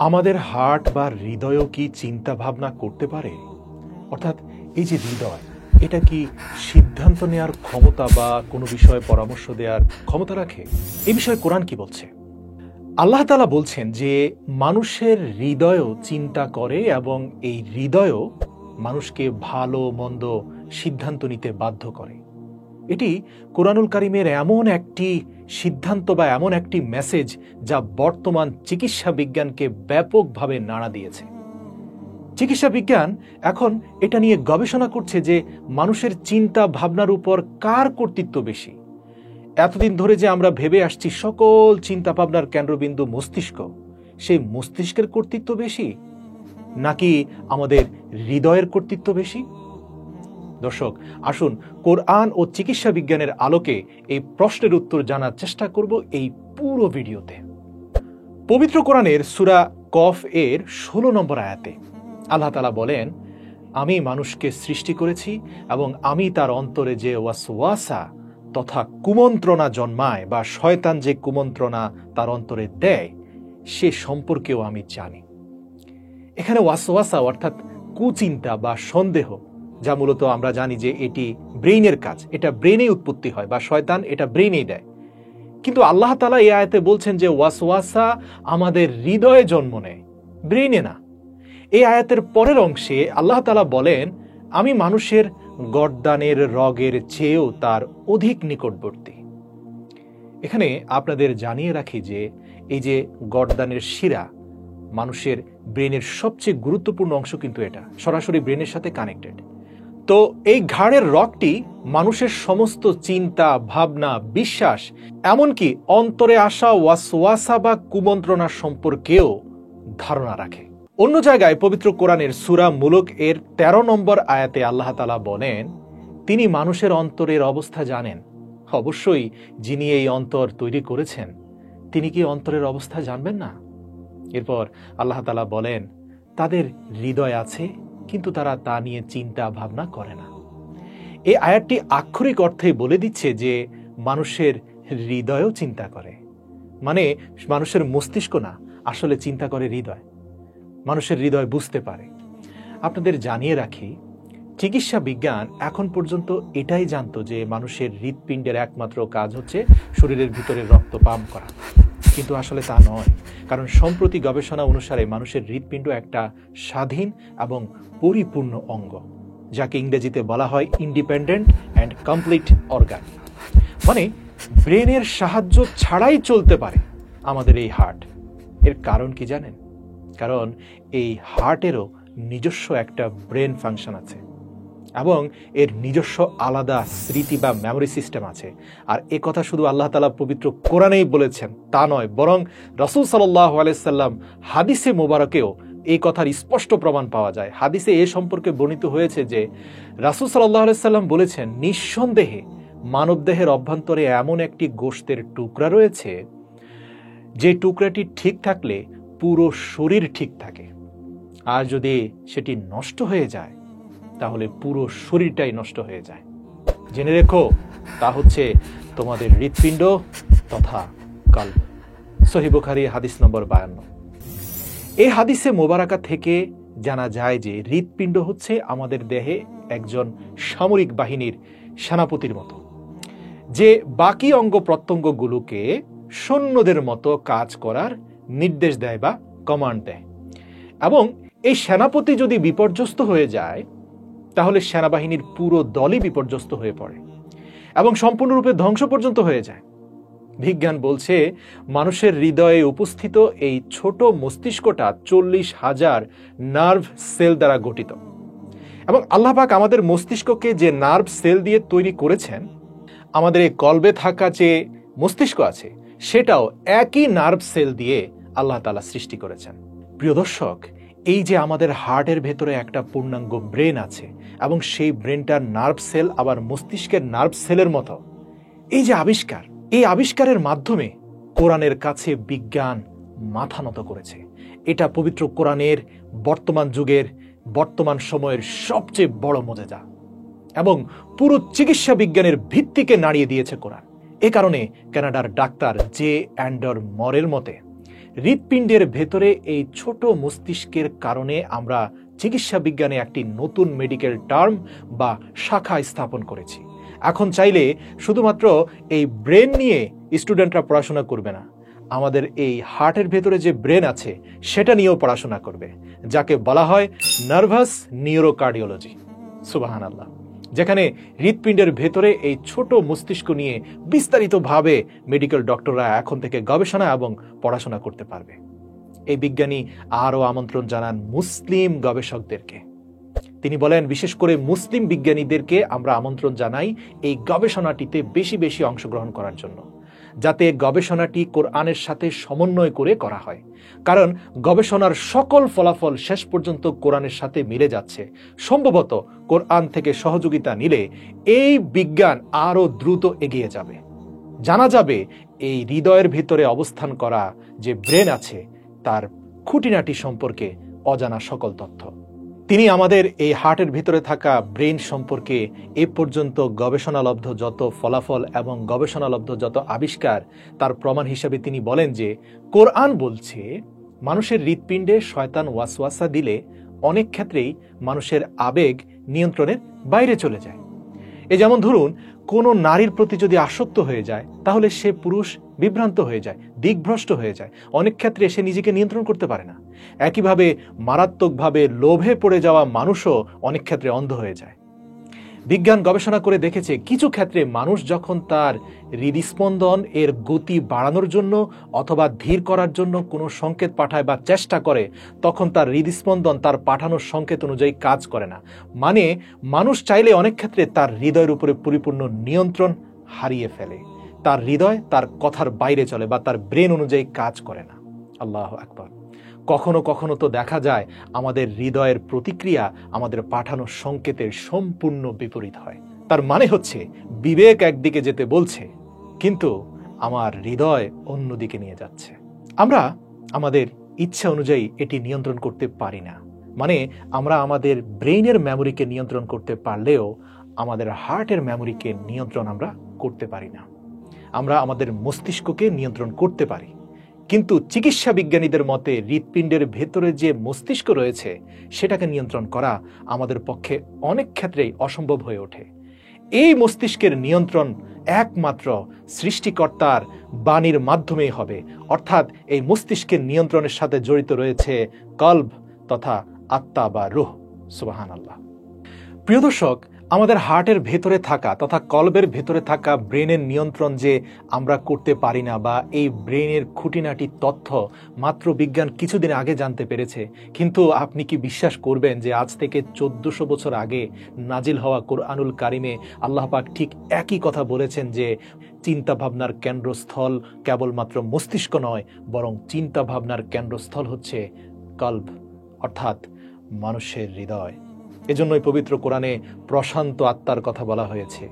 আমাদের হার্ট বা হৃদয়ও কি চিন্তা ভাবনা করতে পারে? অর্থাৎ এই যে হৃদয়, এটা কি সিদ্ধান্ত নেওয়ার ক্ষমতা বা কোনো বিষয়ে পরামর্শ দেওয়ার ক্ষমতা রাখে? এই বিষয়ে কোরআন কি বলছে? আল্লাহ তাআলা বলছেন যে মানুষের হৃদয়ও চিন্তা করে এবং এই হৃদয়ও মানুষকে ভালো মন্দ সিদ্ধান্ত নিতে বাধ্য করে। এটি কোরআনুল কারীমের এমন একটি সিদ্ধান্ত বা এমন একটি মেসেজ যা বর্তমান চিকিৎসা বিজ্ঞানকে ব্যাপকভাবে নাড়া দিয়েছে। চিকিৎসা বিজ্ঞান এখন এটা নিয়ে গবেষণা করছে যে মানুষের চিন্তা ভাবনার উপর কার কর্তৃত্ব বেশি। এতদিন ধরে যে আমরা ভেবে আসছি সকল চিন্তা ভাবনার কেন্দ্রবিন্দু মস্তিষ্ক, সেই মস্তিষ্কের কর্তৃত্ব বেশি নাকি আমাদের হৃদয়ের কর্তৃত্ব বেশি? দর্শক, আসুন কোরআন ও চিকিৎসা বিজ্ঞানের আলোকে এই প্রশ্নের উত্তর জানার চেষ্টা করব এই পুরো ভিডিওতে। পবিত্র কোরআনের সূরা কফ এর 16 নম্বর আয়াতে আল্লাহ তাআলা বলেন, আমি মানুষকে সৃষ্টি করেছি এবং আমি তার অন্তরে যে ওয়াসওয়াসা তথা কুমন্ত্রণা জন্মায় বা শয়তান যে কুমন্ত্রণা তার অন্তরে দেয় সে সম্পর্কেও আমি জানি। এখানে ওয়াসওয়াসা অর্থাৎ কুচিন্তা বা সন্দেহ, যা মূলত আমরা জানি যে এটি ব্রেইনের কাজ, এটা ব্রেইনেই উৎপত্তি হয় বা শয়তান এটা ব্রেইনেই দেয়। কিন্তু আল্লাহ তাআলা এই আয়াতে বলছেন যে ওয়াসওয়াসা আমাদের হৃদয়ে জন্ম নেয়, ব্রেইনে না। এই আয়াতের পরের অংশে আল্লাহ তাআলা বলেন, আমি মানুষের গর্দানের রগের চেয়েও তার অধিক নিকটবর্তী। এখানে আপনাদের জানিয়ে রাখি যে এই যে গর্দানের শিরা, মানুষের ব্রেনের সবচেয়ে গুরুত্বপূর্ণ অংশ, কিন্তু এটা সরাসরি ব্রেনের সাথে কানেক্টেড। তো এই ঘাড়ের রগটি মানুষের সমস্ত চিন্তা ভাবনা, বিশ্বাস, এমনকি অন্তরে আসা ওয়াসওয়াসা বা কুমন্ত্রণা সম্পর্কেও ধারণা রাখে। অন্য জায়গায় পবিত্র কোরআনের সূরা মুলক এর 13 নম্বর আয়াতে আল্লাহ তাআলা বলেন, তিনি মানুষের অন্তরের অবস্থা জানেন। অবশ্যই যিনি এই অন্তর তৈরি করেছেন তিনি কি অন্তরের অবস্থা জানবেন না? এরপর আল্লাহ তাআলা বলেন, তাদের হৃদয় আছে কিন্তু তারা তা নিয়ে চিন্তা ভাবনা করে না। এই আয়াতটি আক্ষরিক অর্থে বলে দিচ্ছে যে মানুষের হৃদয়ও চিন্তা করে, মানে মানুষের মস্তিষ্ক না, আসলে চিন্তা করে হৃদয়। মানুষের হৃদয় বুঝতে পারে। আপনাদের জানিয়ে রাখি, চিকিৎসা বিজ্ঞান এখন পর্যন্ত এটাই জানতো যে মানুষের হৃৎপিণ্ডের একমাত্র কাজ হচ্ছে শরীরের ভিতরে রক্ত পাম্প করা, কিন্তু আসলে তা নয়। কারণ সম্প্রতি গবেষণা অনুসারে মানুষের হৃৎপিণ্ড একটা স্বাধীন এবং পরিপূর্ণ অঙ্গ, যাকে ইংরেজিতে বলা হয় ইন্ডিপেন্ডেন্ট অ্যান্ড কমপ্লিট অর্গান। মানে ব্রেনের সাহায্য ছাড়াই চলতে পারে আমাদের এই হার্ট। এর কারণ কি জানেন? কারণ এই হার্টেরও নিজস্ব একটা ব্রেন ফাংশন আছে এবং এর নিজস্ব আলাদা স্মৃতি বা মেমোরি সিস্টেম আছে। আর এ কথা শুধু আল্লাহ তাআলা পবিত্র কোরআনেই বলেছেন তা নয়, বরং রাসূল সাল্লাল্লাহু আলাইহি সাল্লাম হাদিসে মোবারকেও এই কথার স্পষ্ট প্রমাণ পাওয়া যায়। হাদিসে এ সম্পর্কে বর্ণিত হয়েছে যে রাসূল সাল্লাল্লাহু আলাইহি সাল্লাম বলেছেন, নিঃসন্দেহে মানবদেহের অভ্যন্তরে এমন একটি গোশতের টুকরা রয়েছে যে টুকরাটি ঠিক থাকলে পুরো শরীর ঠিক থাকে, আর যদি সেটি নষ্ট হয়ে যায় তাহলে পুরো শরীরটাই নষ্ট হয়ে যায়। জেনে রেখো, তা হচ্ছে তোমাদের হৃৎপিণ্ড তথা কলব। সহিহ বুখারী হাদিস নম্বর 52। এই হাদিসে মোবারকা থেকে জানা যায় যে হৃৎপিণ্ড হচ্ছে আমাদের দেহে একজন সামরিক বাহিনীর সেনাপতির মতো, যে বাকি অঙ্গ প্রত্যঙ্গগুলোকে সৈন্যদের মতো কাজ করার নির্দেশ দেয় বা কমান্ড দেয়। এবং এই সেনাপতি যদি বিপর্যস্ত হয়ে যায় তাহলে সেনাবাহিনীর পুরো দলই বিপর্যস্ত হয়ে পড়ে এবং সম্পূর্ণরূপে ধ্বংস পর্যন্ত হয়ে যায়। বিজ্ঞান বলছে মানুষের হৃদয়ে উপস্থিত এই ছোট মস্তিষ্কটা 40,000 নার্ভ সেল দ্বারা গঠিত। এবং আল্লাহ পাক আমাদের মস্তিষ্ককে যে নার্ভ সেল দিয়ে তৈরি করেছেন, আমাদের এই কলবে থাকা যে মস্তিষ্ক আছে সেটাও একই নার্ভ সেল দিয়ে আল্লাহ তাআলা সৃষ্টি করেছেন। প্রিয় দর্শক, এই যে আমাদের হার্টের ভেতরে একটা পূর্ণাঙ্গ ব্রেন আছে এবং সেই ব্রেনটার নার্ভ সেল আবার মস্তিষ্কের নার্ভ সেলের মতো, এই যে আবিষ্কার, এই আবিষ্কারের মাধ্যমে কোরআনের কাছে বিজ্ঞান মাথা নত করেছে। এটা পবিত্র কোরআনের বর্তমান যুগের, বর্তমান সময়ের সবচেয়ে বড় মুজিজা এবং পুরো চিকিৎসা বিজ্ঞানের ভিত্তিকে নাড়িয়ে দিয়েছে কোরআন। এ কারণে কানাডার ডাক্তার জে অ্যান্ডার মরের মতে হৃৎপিণ্ডের ভেতরে এই ছোট মস্তিষ্কের কারণে আমরা চিকিৎসা বিজ্ঞানে একটি নতুন মেডিকেল টার্ম বা শাখা স্থাপন করেছি। এখন চাইলে শুধুমাত্র এই ব্রেন নিয়ে স্টুডেন্টরা পড়াশোনা করবে না, আমাদের এই হার্টের ভেতরে যে ব্রেন আছে সেটা নিয়েও পড়াশোনা করবে, যাকে বলা হয় নার্ভাস নিউরোকার্ডিওলজি। সুবহানাল্লাহ। যেখানে হৃৎপিণ্ডের ভেতরে এই ছোট মস্তিষ্ক নিয়ে বিস্তারিতভাবে মেডিকেল ডক্টররা এখন থেকে গবেষণা এবং পড়াশোনা করতে পারবে। এই বিজ্ঞানী আরও আমন্ত্রণ জানান মুসলিম গবেষকদেরকে। তিনি বলেন, বিশেষ করে মুসলিম বিজ্ঞানীদেরকে আমরা আমন্ত্রণ জানাই এই গবেষণাটিতে বেশি বেশি অংশগ্রহণ করার জন্য, যাতে গবেষণাটি কোরআনের সাথে সমন্বয় করে করা হয়। কারণ গবেষণার সকল ফলাফল শেষ পর্যন্ত কোরআনের সাথে মিলে যাচ্ছে। সম্ভবত কোরআন থেকে সহযোগিতা নিলে এই বিজ্ঞান আরও দ্রুত এগিয়ে যাবে। জানা যাবে এই হৃদয়ের ভিতরে অবস্থান করা যে ব্রেন আছে তার খুঁটিনাটি সম্পর্কে অজানা সকল তথ্য। তিনি আমাদের এই হার্টের ভিতরে থাকা ব্রেন সম্পর্কে এ পর্যন্ত গবেষণালব্ধ যত ফলাফল এবং গবেষণালব্ধ যত আবিষ্কার তার প্রমাণ হিসেবে তিনি বলেন যে কোরআন বলছে মানুষের হৃৎপিণ্ডে শয়তান ওয়াসওয়াসা দিলে অনেক ক্ষেত্রেই মানুষের আবেগ নিয়ন্ত্রণের বাইরে চলে যায়। যেমন ধরুন, কোনো নারীর প্রতি যদি আসক্ত হয়ে যায় তাহলে সে পুরুষ বিভ্রান্ত হয়ে যায়, দিকভ্রষ্ট হয়ে যায়, অনেক ক্ষেত্রে সে নিজেকে নিয়ন্ত্রণ করতে পারে না। একইভাবে মারাত্মকভাবে লোভে পড়ে যাওয়া মানুষও অনেক ক্ষেত্রে অন্ধ হয়ে যায়। বিজ্ঞান গবেষণা করে দেখেছে কিছু ক্ষেত্রে মানুষ যখন তার হৃদস্পন্দন এর গতি বাড়ানোর জন্য অথবা ধীর করার জন্য কোনো সংকেত পাঠায় বা চেষ্টা করে, তখন তার হৃদস্পন্দন তার পাঠানোর সংকেত অনুযায়ী কাজ করে না। মানে মানুষ চাইলে অনেক ক্ষেত্রে তার হৃদয়ের উপরে পরিপূর্ণ নিয়ন্ত্রণ হারিয়ে ফেলে। তার হৃদয় তার কথার বাইরে চলে বা তার ব্রেন অনুযায়ী কাজ করে না। আল্লাহু আকবার। কখনো কখনো তো দেখা যায় আমাদের হৃদয়ের প্রতিক্রিয়া আমাদের পাঠানো সংকেতের সম্পূর্ণ বিপরীত হয়। তার মানে হচ্ছে বিবেক একদিকে যেতে বলছে, কিন্তু আমার হৃদয় অন্যদিকে নিয়ে যাচ্ছে। আমরা আমাদের ইচ্ছা অনুযায়ী এটি নিয়ন্ত্রণ করতে পারি না। মানে আমরা আমাদের ব্রেইনের মেমোরিকে নিয়ন্ত্রণ করতে পারলেও আমাদের হার্টের মেমোরিকে নিয়ন্ত্রণ আমরা করতে পারি না। আমরা আমাদের মস্তিষ্ককে নিয়ন্ত্রণ করতে পারি, কিন্তু চিকিৎসা বিজ্ঞানীদের মতে হৃৎপিণ্ডের ভেতরে যে মস্তিষ্ক রয়েছে সেটাকে নিয়ন্ত্রণ করা আমাদের পক্ষে অনেক ক্ষেত্রেই অসম্ভব হয়ে ওঠে। এই মস্তিষ্কের নিয়ন্ত্রণ একমাত্র সৃষ্টিকর্তার বাণীর মাধ্যমেই হবে, অর্থাৎ এই মস্তিষ্কের নিয়ন্ত্রণের সাথে জড়িত রয়েছে কলব তথা আত্মা বা রূহ। সুবহানাল্লাহ। প্রিয় দর্শক, আমাদের হার্টের ভেতরে থাকা তথা কলবের ভেতরে থাকা ব্রেনের নিয়ন্ত্রণ যে আমরা করতে পারি না, বা এই ব্রেনের খুঁটিনাটি তথ্য মাত্র বিজ্ঞান কিছুদিন আগে জানতে পেরেছে। কিন্তু আপনি কি বিশ্বাস করবেন যে আজ থেকে 1400 বছর আগে নাজিল হওয়া কোরআনুল কারিমে আল্লাহ পাক ঠিক একই কথা বলেছেন যে চিন্তা ভাবনার কেন্দ্রস্থল কেবলমাত্র মস্তিষ্ক নয়, বরং চিন্তা ভাবনার কেন্দ্রস্থল হচ্ছে কলব, অর্থাৎ মানুষের হৃদয়। এজন্যই পবিত্র কোরআনে প্রশান্ত আত্মার কথা বলা হয়েছে,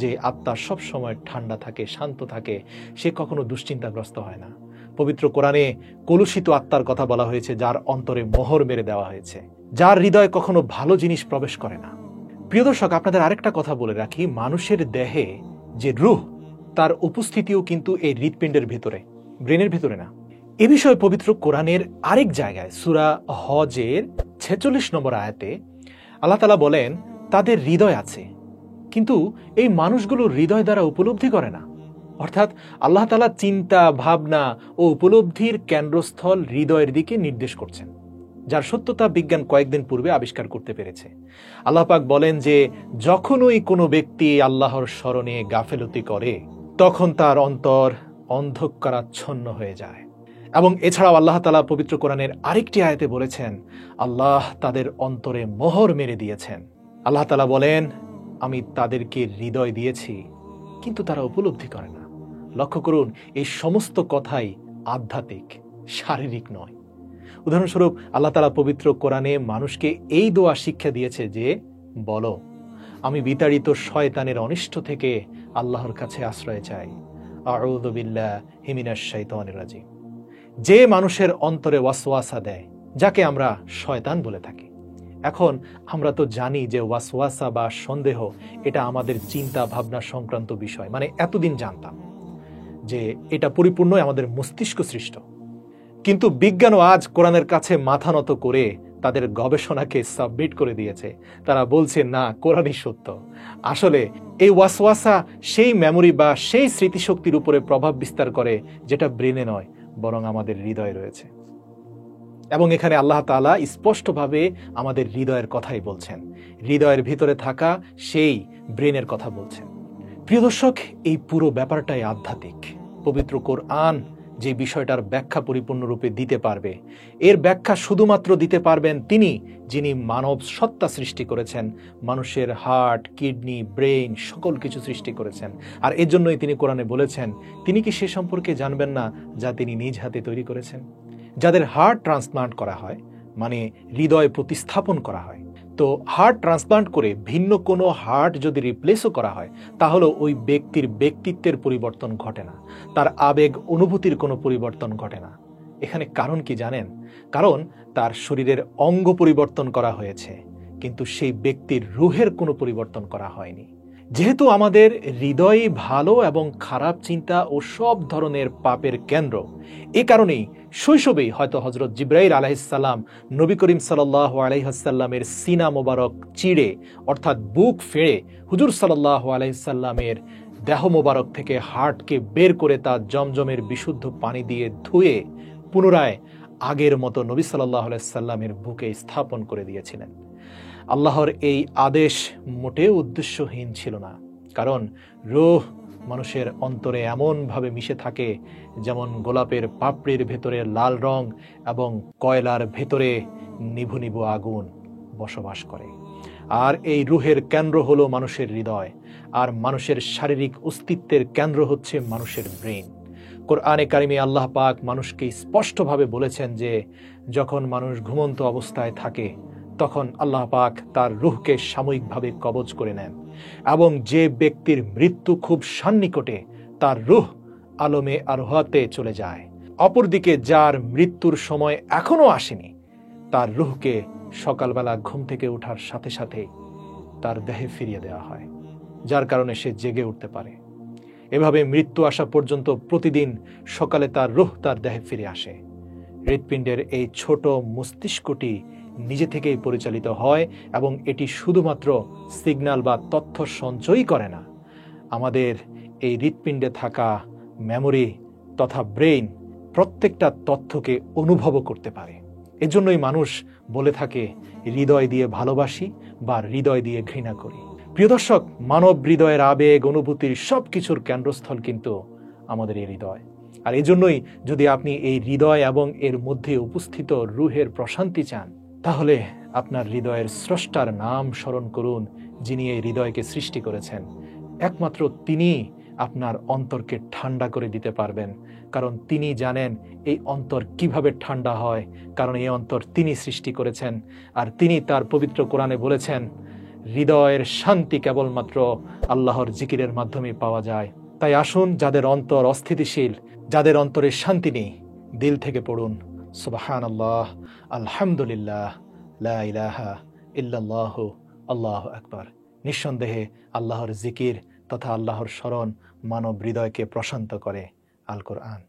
যে আত্মা সব সময় ঠান্ডা থাকে, শান্ত থাকে, সে কখনো দুশ্চিন্তাগ্রস্ত হয় না। পবিত্র কোরআনে কলুষিত আত্মার কথা বলা হয়েছে, যার অন্তরে মোহর মেরে দেওয়া হয়েছে, যার হৃদয়ে কখনো ভালো জিনিস প্রবেশ করে না। প্রিয় দর্শক, আপনাদের আরেকটা কথা বলে রাখি, মানুষের দেহে যে রূহ, তার উপস্থিতিও কিন্তু এই হৃৎপিণ্ডের ভিতরে, ব্রেনের ভিতরে না। এ বিষয়ে পবিত্র কোরআনের আরেক জায়গায় সূরা হজের 46 নম্বর আয়াতে আল্লাহ তাআলা বলেন, তাদের হৃদয় আছে, কিন্তু এই মানুষগুলো হৃদয় দ্বারা উপলব্ধি করে না। অর্থাৎ আল্লাহ তাআলা চিন্তা ভাবনা ও উপলব্ধির কেন্দ্রস্থল হৃদয়ের দিকে নির্দেশ করছেন, যার সত্যতা বিজ্ঞান কয়েকদিন পূর্বে আবিষ্কার করতে পেরেছে। আল্লাহ পাক বলেন যে যখনই কোনো ব্যক্তি আল্লাহর স্মরণে গাফেলতি করে, তখন তার অন্তর অন্ধকারাচ্ছন্ন হয়ে যায়। এবং এছাড়াও আল্লাহ তাআলা পবিত্র কোরআনের আরেকটি আয়াতে বলেছেন, আল্লাহ তাদের অন্তরে মোহর মেরে দিয়েছেন। আল্লাহ তাআলা বলেন, আমি তাদেরকে হৃদয় দিয়েছি, কিন্তু তারা উপলব্ধি করে না। লক্ষ্য করুন, এই সমস্ত কথাই আধ্যাত্মিক, শারীরিক নয়। উদাহরণস্বরূপ আল্লাহ তাআলা পবিত্র কোরআনে মানুষকে এই দোয়া শিক্ষা দিয়েছে যে, বলো, আমি বিতাড়িত শয়তানের অনিষ্ট থেকে আল্লাহর কাছে আশ্রয় চাই। আউযু বিল্লাহি মিনাশ শাইতানির রাজিম। যে মানুষের অন্তরে ওয়াসওয়াসা দেয়, যাকে আমরা শয়তান বলে থাকি। এখন আমরা তো জানি যে ওয়াসওয়াসা বা সন্দেহ এটা আমাদের চিন্তা ভাবনা সংক্রান্ত বিষয়। মানে এতদিন জানতাম যে এটা পরিপূর্ণই আমাদের মস্তিষ্ক সৃষ্ট, কিন্তু বিজ্ঞানও আজ কোরআনের কাছে মাথা নত করে তাদের গবেষণাকে সাবমিট করে দিয়েছে। তারা বলছে না, কোরআনই সত্য। আসলে এই ওয়াসওয়াসা সেই মেমোরি বা সেই স্মৃতিশক্তির উপরে প্রভাব বিস্তার করে যেটা ব্রেনে নয়, বরং আমাদের হৃদয়ে রয়েছে। এবং এখানে আল্লাহ তাআলা স্পষ্টভাবে আমাদের হৃদয়ের কথাই বলছেন, হৃদয়ের ভিতরে থাকা সেই ব্রেনের কথা বলছেন। প্রিয় দর্শক, এই পুরো ব্যাপারটাই আধ্যাত্মিক। পবিত্র কোরআন যে বিষয়টার ব্যাখ্যা পরিপূর্ণরূপে দিতে পারবে, এর ব্যাখ্যা শুধুমাত্র দিতে পারবেন তিনি, যিনি মানব সত্তা সৃষ্টি করেছেন, মানুষের হার্ট, কিডনি, ব্রেইন সকল কিছু সৃষ্টি করেছেন। আর এর জন্যই তিনি কোরআনে বলেছেন, তিনি কি সে সম্পর্কে জানবেন না যা তিনি নিজ হাতে তৈরি করেছেন। যাদের হার্ট ট্রান্সপ্লান্ট করা হয়, মানে হৃদয় প্রতিস্থাপন করা হয়, তো হার্ট ট্রান্সপ্লান্ট করে ভিন্ন কোনো হার্ট যদি রিপ্লেসও করা হয়, তাহলে ওই ব্যক্তির ব্যক্তিত্বের পরিবর্তন ঘটে না, তার আবেগ অনুভূতির কোনো পরিবর্তন ঘটে না। এখানে কারণ কি জানেন? কারণ তার শরীরের অঙ্গ পরিবর্তন করা হয়েছে, কিন্তু সেই ব্যক্তির রুহের কোনো পরিবর্তন করা হয়নি। যেহেতু আমাদের হৃদয় ভালো এবং খারাপ চিন্তা ও সব ধরনের পাপের কেন্দ্র, এ কারণেই শৈশবেই হয়তো হযরত জিবরাইল আলাইহিসসালাম নবী করিম সাল্লাল্লাহু আলাইহি ওয়াসাল্লামের সিনা মোবারক চিড়ে, অর্থাৎ বুক ফেড়ে হুজুর সাল্লাল্লাহু আলাইহি ওয়াসাল্লামের দেহ মোবারক থেকে হার্টকে বের করে তা জমজমের বিশুদ্ধ পানি দিয়ে ধুয়ে পুনরায় আগের মতো নবী সাল্লাল্লাহু আলাইহি ওয়াসাল্লামের বুকে স্থাপন করে দিয়েছিলেন। আল্লাহর এই আদেশ মোটেও উদ্দেশ্যহীন ছিল না, কারণ রূহ মানুষের অন্তরে এমনভাবে মিশে থাকে যেমন গোলাপের পাপড়ির ভেতরে লাল রং এবং কয়লার ভেতরে নিভু নিভু আগুন বসবাস করে। আর এই রুহের কেন্দ্র হলো মানুষের হৃদয়, আর মানুষের শারীরিক অস্তিত্বের কেন্দ্র হচ্ছে মানুষের ব্রেন। কোরআনে কারিমে আল্লাহ পাক মানুষকে স্পষ্টভাবে বলেছেন যে যখন মানুষ ঘুমন্ত অবস্থায় থাকে, তখন আল্লাহ পাক তার রুহকে সাময়িকভাবে কবজ করে নেন, এবং যে ব্যক্তির মৃত্যু খুব সন্নিকটে, তার রুহ আলমে আরোহাতে চলে যায়। অপরদিকে যার মৃত্যুর সময় এখনো আসেনি, তার রুহকে সকালবেলা ঘুম থেকে ওঠার সাথে সাথে তার দেহে ফিরিয়ে দেওয়া হয়, যার কারণে সে জেগে উঠতে পারে। এভাবে মৃত্যু আসা পর্যন্ত প্রতিদিন সকালে তার রুহ তার দেহে ফিরে আসে। হৃৎপিণ্ডের এই ছোট মস্তিষ্কটি নিজে থেকেই পরিচালিত হয়, এবং এটি শুধুমাত্র সিগন্যাল বা তথ্য সঞ্চয়ই করে না, আমাদের এই হৃৎপিণ্ডে থাকা মেমোরি তথা ব্রেইন প্রত্যেকটা তথ্যকে অনুভবও করতে পারে। এজন্যই মানুষ বলে থাকে হৃদয় দিয়ে ভালোবাসি বা হৃদয় দিয়ে ঘৃণা করি। প্রিয় দর্শক, মানব হৃদয়ের আবেগ অনুভূতির সবকিছুর কেন্দ্রস্থল কিন্তু আমাদের এই হৃদয়। আর এজন্যই যদি আপনি এই হৃদয় এবং এর মধ্যে উপস্থিত রুহের প্রশান্তি চান, তাহলে আপনার হৃদয়ের স্রষ্টার নাম স্মরণ করুন, যিনি এই হৃদয়কে সৃষ্টি করেছেন। একমাত্র তিনি আপনার অন্তরকে ঠান্ডা করে দিতে পারবেন, কারণ তিনি জানেন এই অন্তর কিভাবে ঠান্ডা হয়, কারণ এই অন্তর তিনি সৃষ্টি করেছেন। আর তিনি তার পবিত্র কোরআনে বলেছেন, হৃদয়ের শান্তি কেবলমাত্র আল্লাহর জিকিরের মাধ্যমে পাওয়া যায়। তাই আসুন, যাদের অন্তর অস্থিতিশীল, যাদের অন্তরে শান্তি নেই, দিল থেকে পড়ুন সুবহানাল্লাহ, আলহামদুলিল্লাহ, লা ইলাহা ইল্লাল্লাহু, আল্লাহু আকবার। নিঃসন্দেহে আল্লাহর জিকির তথা আল্লাহর স্মরণ মানব হৃদয়কে প্রশান্ত করে। আল কোরআন।